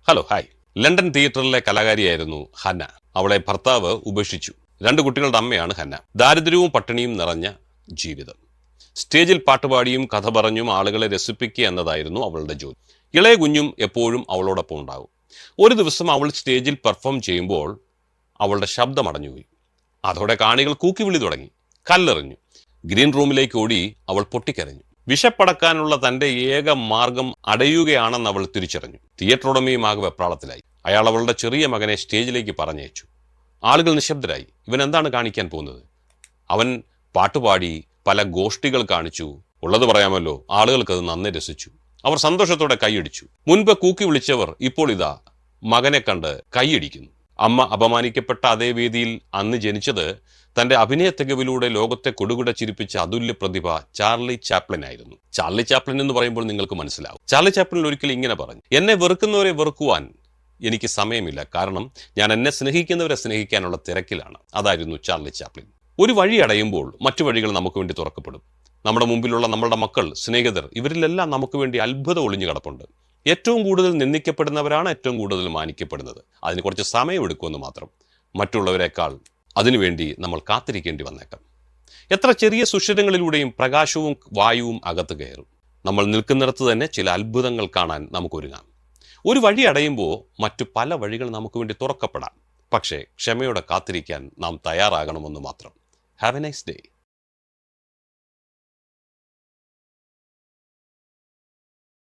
Hello hi. London തിയേറ്ററിലെ കലാകാരിയായിരുന്നു Hannah. അവളെ ഭർത്താവ് ഉപേക്ഷിച്ചു. 2 കുട്ടികളുടെ അമ്മയാണ് ഹന്ന. ദാരിദ്ര്യവും പട്ടിണിയും നിറഞ്ഞ ജീവിതം. സ്റ്റേജിൽ പാട്ടുപാടിയും കഥ പറഞ്ഞും ആളുകളെ രസിപ്പിക്കുക എന്നതായിരുന്നു അവളുടെ ജോലി. ഇളയ കുഞ്ഞും എപ്പോഴും അവളോടൊപ്പം ഉണ്ടാവും. ഒരു ദിവസം അവൾ സ്റ്റേജിൽ പെർഫോം ചെയ്യുമ്പോൾ അവളുടെ ശബ്ദം അടഞ്ഞുപോയി. അതോടെ കാണികൾ കൂക്കിവിളി തുടങ്ങി, കല്ലെറിഞ്ഞു. ഗ്രീൻ റൂമിലേക്ക് ഓടി അവൾ പൊട്ടിക്കരഞ്ഞു. വിശപ്പടക്കാനുള്ള തന്റെ ഏക മാർഗം അടയുകയാണെന്ന് അവൾ തിരിച്ചറിഞ്ഞു. തിയേറ്റർ ഉടമയും ആകെ വെപ്രാളത്തിലായി. അയാൾ അവളുടെ ചെറിയ മകനെ സ്റ്റേജിലേക്ക് പറഞ്ഞയച്ചു. ആളുകൾ നിശബ്ദരായി. ഇവൻ എന്താണ് കാണിക്കാൻ പോകുന്നത്? അവൻ പാട്ടുപാടി, പല ഗോഷ്ഠികൾ കാണിച്ചു. ഉള്ളത് പറയാമല്ലോ, ആളുകൾക്കത് നന്നെ രസിച്ചു. അവർ സന്തോഷത്തോടെ കൈയടിച്ചു. മുൻപ് കൂക്കി വിളിച്ചവർ ഇപ്പോൾ ഇതാ മകനെ കണ്ട് കൈയടിക്കുന്നു. അമ്മ അപമാനിക്കപ്പെട്ട അതേ വേദിയിൽ അന്ന് ജനിച്ചത് തന്റെ അഭിനയ തികവിലൂടെ ലോകത്തെ കൊടുകുട ചിരിപ്പിച്ച അതുല്യ പ്രതിഭ ചാർലി ചാപ്ലിൻ ആയിരുന്നു. ചാർലി ചാപ്ലിൻ എന്ന് പറയുമ്പോൾ നിങ്ങൾക്ക് മനസ്സിലാവും. ചാർലി ചാപ്ലിൻ ഒരിക്കലും ഇങ്ങനെ പറഞ്ഞു, എന്നെ വെറുക്കുന്നവരെ വെറുക്കുവാൻ എനിക്ക് സമയമില്ല, കാരണം ഞാൻ എന്നെ സ്നേഹിക്കുന്നവരെ സ്നേഹിക്കാനുള്ള തിരക്കിലാണ്. അതായിരുന്നു ചാർലി ചാപ്ലിൻ. ഒരു വഴി അടയുമ്പോൾ മറ്റു വഴികൾ നമുക്ക് വേണ്ടി തുറക്കപ്പെടും. നമ്മുടെ മുമ്പിലുള്ള നമ്മളുടെ മക്കൾ, സ്നേഹിതർ, ഇവരിലെല്ലാം നമുക്ക് വേണ്ടി അത്ഭുതം ഒളിഞ്ഞു കിടപ്പുണ്ട്. ഏറ്റവും കൂടുതൽ നിന്ദിക്കപ്പെടുന്നവരാണ് ഏറ്റവും കൂടുതൽ മാനിക്കപ്പെടുന്നത്. അതിന് കുറച്ച് സമയമെടുക്കുമെന്ന് മാത്രം. മറ്റുള്ളവരെക്കാൾ അതിനുവേണ്ടി നമ്മൾ കാത്തിരിക്കേണ്ടി വന്നേക്കാം. എത്ര ചെറിയ സുഷിരങ്ങളിലൂടെയും പ്രകാശവും വായുവും അകത്ത് കയറും. നമ്മൾ നിൽക്കുന്നിടത്ത് തന്നെ ചില അത്ഭുതങ്ങൾ കാണാൻ നമുക്കൊരുങ്ങാം. ഒരു വഴി അടയുമ്പോൾ മറ്റു പല വഴികൾ നമുക്ക് വേണ്ടി തുറക്കപ്പെടാം. പക്ഷേ ക്ഷമയോടെ കാത്തിരിക്കാൻ നാം തയ്യാറാകണമെന്ന് മാത്രം. Have A nice day.